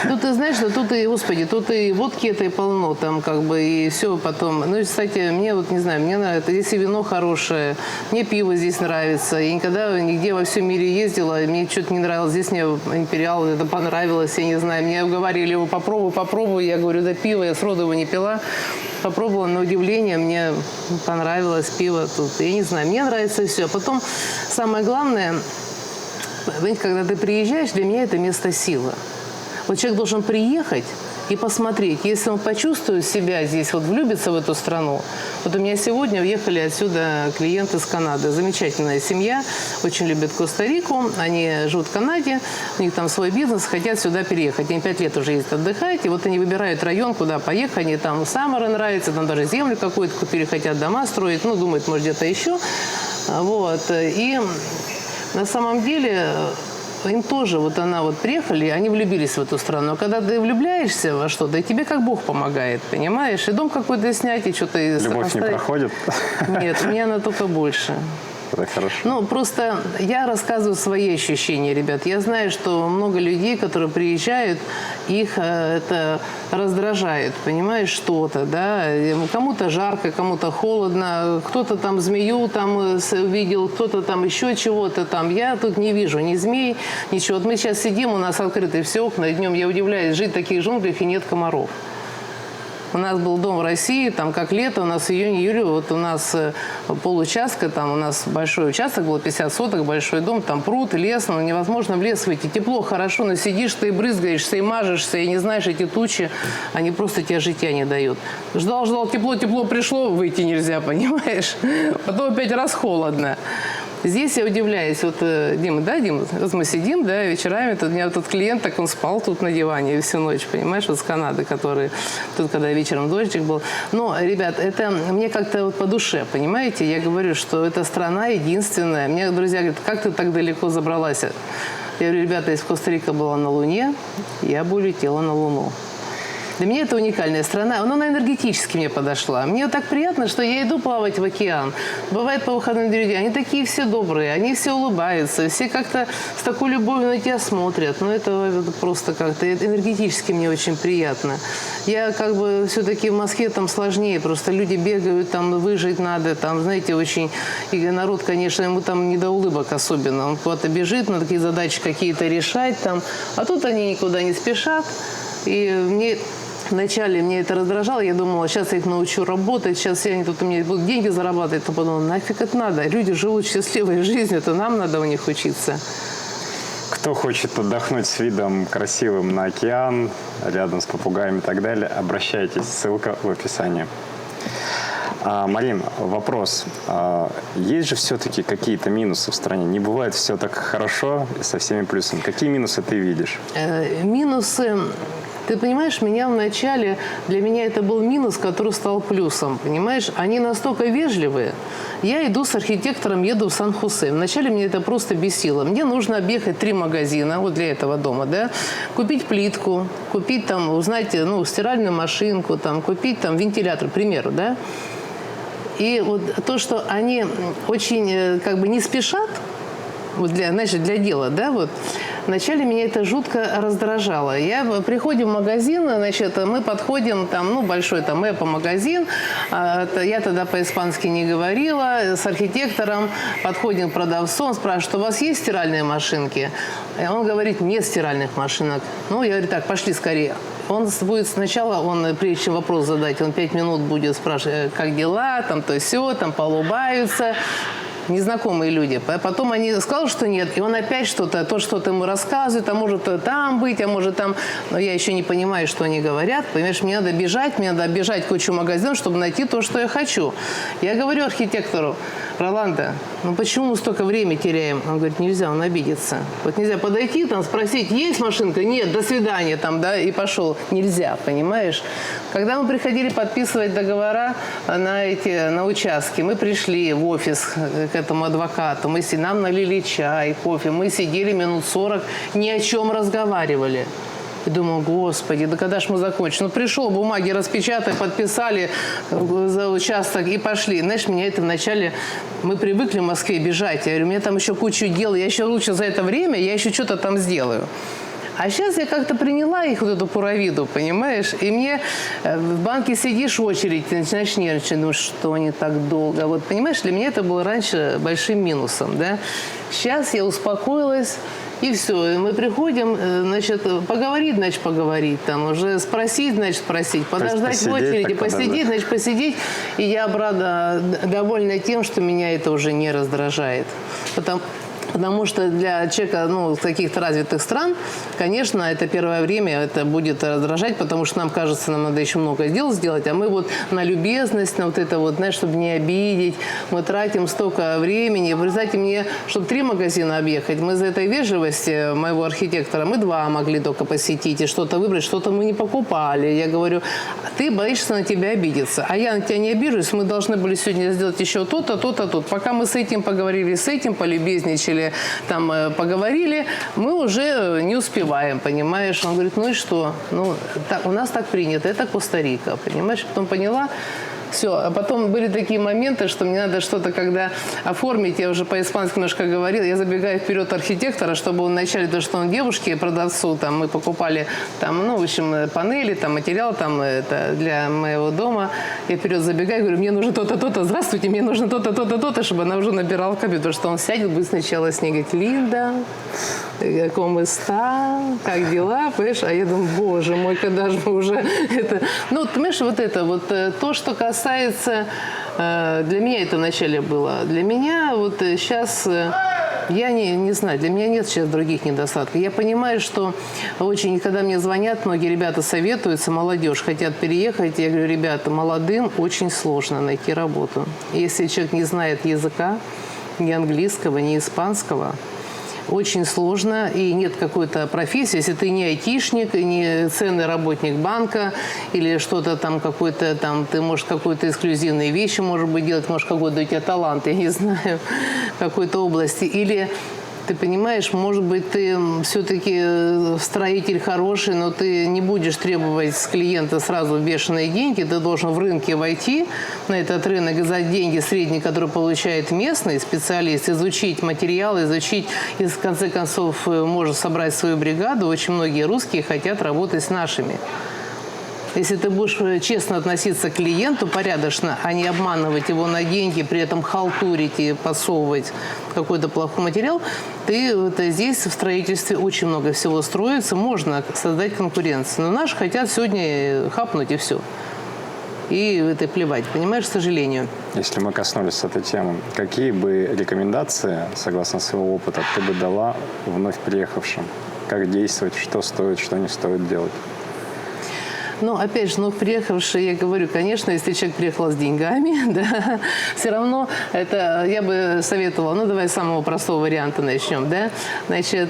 тут ты знаешь, что тут и, господи, тут и водки этой полно, там как бы и все потом. Ну и, кстати, мне вот, не знаю, мне нравится, здесь и вино хорошее, мне пиво здесь нравится. Я никогда нигде во всем мире ездила, и мне что-то не нравилось. Здесь мне Империал это понравилось, я не знаю. Мне говорили его попробуй. Я говорю, да пиво, я сроду его не пила. Попробовала, на удивление, мне понравилось пиво тут. Я не знаю, мне нравится все. Потом самое главное, знаете, когда ты приезжаешь, для меня это место силы. Вот человек должен приехать и посмотреть. Если он почувствует себя здесь, вот влюбится в эту страну. Вот у меня сегодня уехали отсюда клиенты из Канады. Замечательная семья, очень любят Коста-Рику. Они живут в Канаде, у них там свой бизнес, хотят сюда переехать. Они 5 лет уже ездят отдыхать. И вот они выбирают район, куда поехать. Они там Самара нравится, там даже землю какую-то купили, хотят дома строить. Ну, думают, может, где-то еще. Вот. И на самом деле им тоже, вот она вот приехали, они влюбились в эту страну. А когда ты влюбляешься во что-то, и тебе как Бог помогает, понимаешь? И дом какой-то снять, и что-то... Любовь не проходит? Нет, у меня она только больше. Это хорошо. Ну, просто я рассказываю свои ощущения, ребят. Я знаю, что много людей, которые приезжают, их это раздражает, понимаешь, что-то, да. Кому-то жарко, кому-то холодно, кто-то там змею там увидел, кто-то там еще чего-то там. Я тут не вижу ни змей, ничего. Вот мы сейчас сидим, у нас открыты все окна, и днем я удивляюсь, жить в таких джунглях и нет комаров. У нас был дом в России, там как лето, у нас в июне-июле, вот у нас получастка, там у нас большой участок был, 50 соток, большой дом, там пруд, лес, ну невозможно в лес выйти. Тепло, хорошо, но сидишь, ты брызгаешься и мажешься, и не знаешь, эти тучи, они просто тебе житья не дают. Ждал, тепло пришло, выйти нельзя, понимаешь? Потом опять раз холодно. Здесь я удивляюсь, вот Дима, вот мы сидим, да, вечерами, тут у меня тут клиент, так он спал тут на диване всю ночь, понимаешь, вот с Канады, который тут, когда вечером дождик был. Но, ребят, это мне как-то вот по душе, понимаете, я говорю, что эта страна единственная. Мне друзья говорят, как ты так далеко забралась? Я говорю, ребята, если Коста-Рика была на Луне, я бы улетела на Луну. Для меня это уникальная страна. Она энергетически мне подошла. Мне так приятно, что я иду плавать в океан. Бывает по выходным люди. Они такие все добрые, они все улыбаются, все как-то с такой любовью на тебя смотрят. Но это просто как-то энергетически мне очень приятно. Я как бы все-таки в Москве там сложнее. Просто люди бегают, там выжить надо. Там, знаете, очень... И народ, конечно, ему там не до улыбок особенно. Он куда-то бежит, надо такие задачи какие-то решать там. А тут они никуда не спешат. И мне... Вначале мне это раздражало, я думала, сейчас я их научу работать, сейчас они тут у меня будут деньги зарабатывать, то подумала, нафиг это надо, люди живут счастливой жизнью, это нам надо у них учиться. Кто хочет отдохнуть с видом красивым на океан, рядом с попугаями и так далее, обращайтесь, ссылка в описании. Марин, вопрос. Есть же все-таки какие-то минусы в стране? Не бывает все так хорошо со всеми плюсами. Какие минусы ты видишь? Минусы... Ты понимаешь, меня вначале, для меня это был минус, который стал плюсом, понимаешь? Они настолько вежливые. Я иду с архитектором, еду в Сан-Хосе. Вначале мне это просто бесило. Мне нужно объехать 3 магазина, вот для этого дома, да, купить плитку, купить там, узнать, ну, стиральную машинку, там, купить там вентилятор, к примеру, да. И вот то, что они очень, как бы, не спешат, вот для, знаешь, для дела, да, вот. Вначале меня это жутко раздражало. Приходим в магазин, значит, мы подходим, там, ну, большой там Эпо-магазин, я тогда по-испански не говорила, с архитектором подходим к продавцу, он спрашивает, у вас есть стиральные машинки? И он говорит, нет стиральных машинок. Ну, я говорю, так, пошли скорее. Он будет сначала, прежде чем вопрос задать, он 5 минут будет спрашивать, как дела, там, то все, там, поулыбаются. Незнакомые люди. Потом они сказали, что нет, и он опять что-то, то что-то ему рассказывает, а может там быть, а может там... Но я еще не понимаю, что они говорят. Понимаешь, мне надо оббежать кучу магазинов, чтобы найти то, что я хочу. Я говорю архитектору, Роланда, ну почему мы столько времени теряем? Он говорит, нельзя, он обидится. Вот нельзя подойти, там, спросить, есть машинка? Нет, до свидания, там, да, и пошел. Нельзя, понимаешь? Когда мы приходили подписывать договора на участки, мы пришли в офис к этому адвокату, нам налили чай, кофе, мы сидели минут 40, ни о чем разговаривали. И думаю, господи, да когда ж мы закончим? Ну, пришел, бумаги распечатали, подписали за участок и пошли. Знаешь, меня это вначале... Мы привыкли в Москве бежать. Я говорю, у меня там еще кучу дел, я еще лучше за это время, я еще что-то там сделаю. А сейчас я как-то приняла их, вот эту пуровиду, понимаешь? И мне в банке сидишь в очередь, ты начинаешь нервничать, думаешь, что они так долго. Вот, понимаешь, для меня это было раньше большим минусом, да? Сейчас я успокоилась, и все. И мы приходим, значит, поговорить, значит, поговорить. Там уже спросить, значит, спросить. Подождать в очереди, посидеть, значит, посидеть. И я, правда, довольна тем, что меня это уже не раздражает. Потому что для человека, ну, каких-то развитых стран, конечно, это первое время это будет раздражать, потому что нам кажется, нам надо еще много дел сделать, а мы вот на любезность, на вот это вот, знаешь, чтобы не обидеть, мы тратим столько времени. В результате мне, чтобы 3 магазина объехать, мы за этой вежливости моего архитектора, мы 2 могли только посетить и что-то выбрать, что-то мы не покупали. Я говорю, ты боишься на тебя обидеться, а я на тебя не обижусь, мы должны были сегодня сделать еще то-то, то-то, то-то. Пока мы с этим поговорили, с этим полюбезничали, там поговорили, мы уже не успеваем, понимаешь? Он говорит, ну и что? Ну, так, у нас так принято, это Коста-Рика, понимаешь? Потом поняла, все. А потом были такие моменты, что мне надо что-то, когда оформить, я уже по-испански немножко говорила, я забегаю вперед архитектора, чтобы он вначале, то, что он девушке, продавцу, там, мы покупали, там, ну, в общем, панели, там, материал, там, это для моего дома. Я вперед забегаю, говорю, мне нужно то-то, то-то, здравствуйте, мне нужно то-то, то-то, то-то, чтобы она уже набирала в компьютер, потому что он сядет, будет сначала с ней говорить, Линда, как как дела, понимаешь? А я думаю, боже мой, когда же мы уже это... Ну, понимаешь, вот это вот, то, что касается... Для меня это вначале было. Для меня вот сейчас... Я не знаю, для меня нет сейчас других недостатков. Я понимаю, что очень, когда мне звонят, многие ребята советуются, молодежь хотят переехать, я говорю, ребята, молодым очень сложно найти работу. Если человек не знает языка, ни английского, ни испанского, очень сложно, и нет какой-то профессии. Если ты не айтишник, не ценный работник банка или что-то там какой-то там, ты можешь какие-то эксклюзивные вещи, может быть, делать, может, какой-то у тебя талант, я не знаю, в какой-то области. Или ты понимаешь, может быть, ты все-таки строитель хороший, но ты не будешь требовать с клиента сразу бешеные деньги. Ты должен в рынке войти на этот рынок и за деньги средние, которые получает местный специалист, изучить материал, изучить, и в конце концов можешь собрать свою бригаду. Очень многие русские хотят работать с нашими. Если ты будешь честно относиться к клиенту, порядочно, а не обманывать его на деньги, при этом халтурить и подсовывать какой-то плохой материал, ты здесь в строительстве очень много всего строится, можно создать конкуренцию. Но наши хотят сегодня хапнуть и все. И это плевать, понимаешь, к сожалению. Если мы коснулись этой темы, какие бы рекомендации, согласно своего опыта, ты бы дала вновь приехавшим? Как действовать, что стоит, что не стоит делать? Ну, опять же, приехавший, я говорю, конечно, если человек приехал с деньгами, да, все равно это я бы советовала, давай с самого простого варианта начнем, да, значит,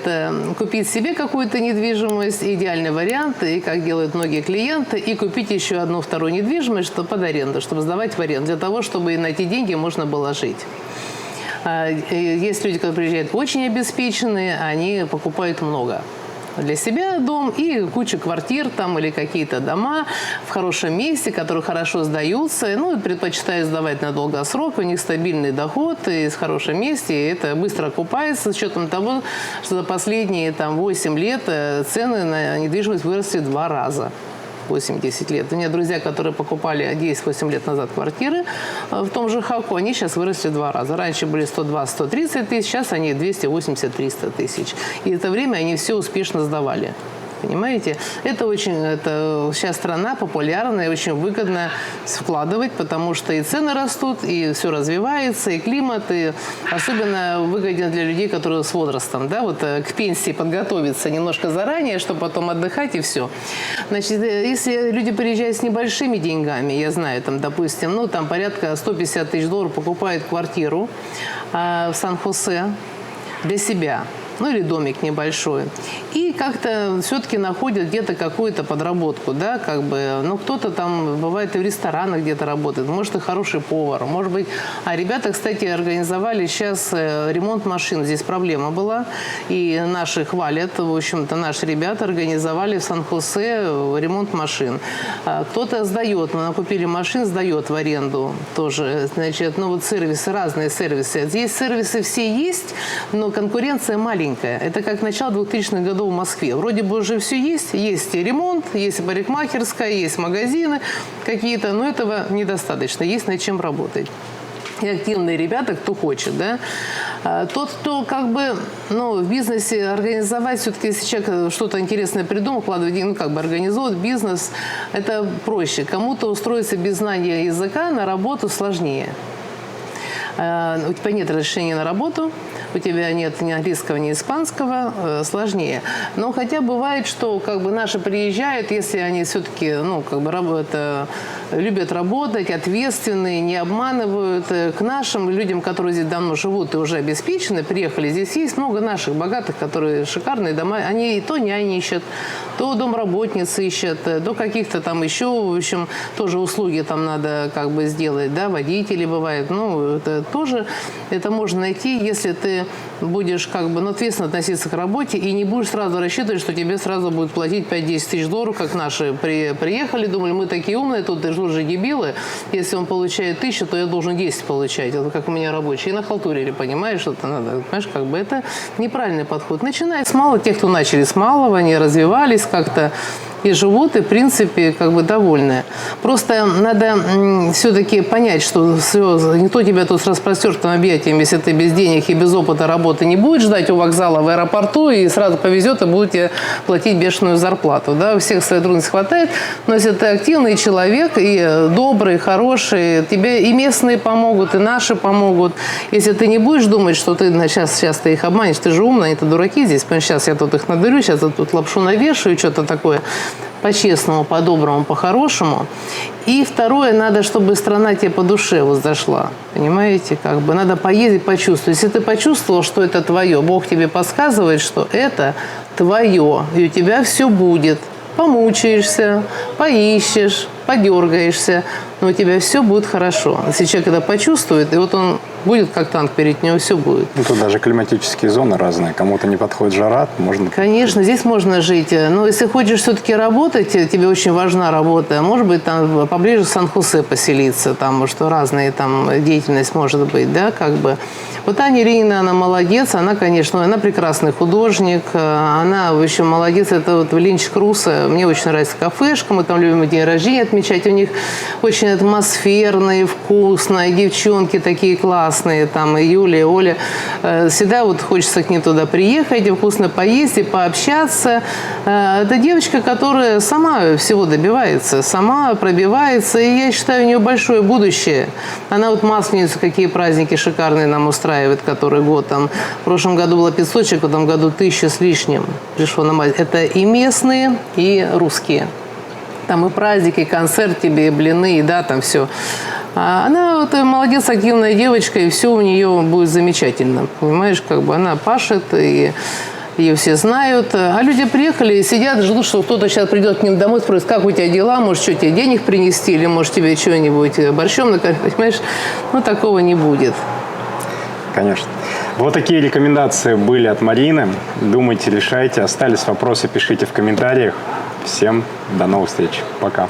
купить себе какую-то недвижимость, идеальный вариант, и как делают многие клиенты, и купить еще одну, вторую недвижимость, что под аренду, чтобы сдавать в аренду, для того, чтобы на эти деньги можно было жить. Есть люди, которые приезжают очень обеспеченные, они покупают много. Для себя дом и куча квартир там или какие-то дома в хорошем месте, которые хорошо сдаются. Ну, предпочитаю сдавать на долгосрок, у них стабильный доход и в хорошем месте. И это быстро окупается с учетом того, что за последние 8 лет цены на недвижимость выросли 2 раза. 8-10 лет. У меня друзья, которые покупали 10-8 лет назад квартиры в том же Хаку, они сейчас выросли 2 раза. Раньше были 120-130 тысяч, сейчас они 280-300 тысяч. И это время они все успешно сдавали. Понимаете? Это сейчас страна популярная, очень выгодно вкладывать, потому что и цены растут, и все развивается, и климат, и особенно выгоден для людей, которые с возрастом, да, к пенсии подготовиться немножко заранее, чтобы потом отдыхать, и все. Значит, если люди приезжают с небольшими деньгами, я знаю, допустим, порядка $150 тысяч покупают квартиру в Сан-Хосе для себя. ну или домик небольшой. И как-то все-таки находят где-то какую-то подработку, да, как бы, ну кто-то там бывает и в ресторанах где-то работает, может и хороший повар, может быть. А ребята, кстати, организовали сейчас ремонт машин, здесь проблема была, и наши хвалят, в общем-то, наши ребята организовали в Сан-Хосе ремонт машин. Кто-то сдает, мы накупили машин, сдает в аренду тоже, значит, ну вот сервисы, разные сервисы. Здесь сервисы все есть, но конкуренция маленькая. Это как начало 2000-х годов в Москве. Вроде бы уже все есть. Есть и ремонт, есть и парикмахерская, есть магазины какие-то, но этого недостаточно. Есть над чем работать. И активные ребята, кто хочет, да. Тот, кто как бы, ну, в бизнесе организовать, все-таки если человек что-то интересное придумал, вкладывать деньги, ну, как бы организовывать бизнес, это проще. Кому-то устроиться без знания языка на работу сложнее. У тебя нет разрешения на работу, у тебя нет ни английского, ни испанского, сложнее. Но хотя бывает, что как бы наши приезжают, если они все-таки, ну, как бы любят работать, ответственные, не обманывают. К нашим людям, которые здесь давно живут и уже обеспечены, приехали, здесь есть много наших богатых, которые шикарные дома, они то нянь ищут, то домработницы ищут, то каких-то там еще, в общем, тоже услуги там надо как бы сделать, да, водители бывают, ну, это тоже, это можно найти, если ты будешь как бы, ну, ответственно относиться к работе и не будешь сразу рассчитывать, что тебе сразу будут платить 5-10 тысяч долларов, как наши приехали, думали, мы такие умные, тут же дебилы, если он получает 1000, то я должен 10 получать, это как у меня рабочие, и нахалтурили, понимаешь, что-то надо, понимаешь, как бы это неправильный подход. Начиная с малого, те, кто начали с малого, они развивались как-то, и живут, и, в принципе, как бы довольны. Просто надо все-таки понять, что все, никто тебя тут с распростертым объятием, если ты без денег и без опыта работы не будет ждать у вокзала в аэропорту и сразу повезет и будет тебе платить бешеную зарплату. Да? У всех своих трудностей хватает, но если ты активный человек и добрый, хороший, тебе и местные помогут, и наши помогут. Если ты не будешь думать, что ты сейчас ты их обманешь, ты же умный, они-то дураки здесь, потому что сейчас я тут их надурю, сейчас я тут лапшу навешаю, что-то такое. По-честному, по-доброму, по-хорошему. И второе, надо, чтобы страна тебе по душе возошла. Понимаете, как бы надо поездить, почувствовать. Если ты почувствовал, что это твое, Бог тебе подсказывает, что это твое, и у тебя все будет. Помучаешься, поищешь, подергаешься, но у тебя все будет хорошо. Если человек это почувствует, и вот он будет как танк, перед него все будет. Ну, тут даже климатические зоны разные. Кому-то не подходит жара, можно... Конечно, здесь можно жить. Но если хочешь все-таки работать, тебе очень важна работа, может быть, там поближе к Сан-Хосе поселиться, там, что разные там деятельность может быть, да, как бы. Вот Аня Ильинична, она молодец, она, конечно, она прекрасный художник, она, в общем, молодец, это вот в Линч-Круса, мне очень нравится кафешка, мы там любим день рождения отмечать, у них очень атмосферные, вкусные, девчонки такие классные, там, и Юля, и Оля, всегда вот хочется к ним туда приехать, вкусно поесть и пообщаться. Это девочка, которая сама всего добивается, сама пробивается, и я считаю, у нее большое будущее. Она вот Масленицу, какие праздники шикарные нам устраивает, который год, там, в прошлом году было 500 человек, в этом году 1000 с лишним пришло на мать. Это и местные, и русские. Там и праздники, и концерт тебе, и блины, и да, там все. А она вот молодец, активная девочка, и все у нее будет замечательно. Понимаешь, как бы она пашет, и ее все знают. А люди приехали и сидят, ждут, что кто-то сейчас придет к ним домой, спросит, как у тебя дела, может, что тебе денег принести, или, может, тебе что-нибудь борщом накормить. Понимаешь, ну, такого не будет. Конечно. Вот такие рекомендации были от Марины. Думайте, решайте. Остались вопросы, пишите в комментариях. Всем до новых встреч. Пока.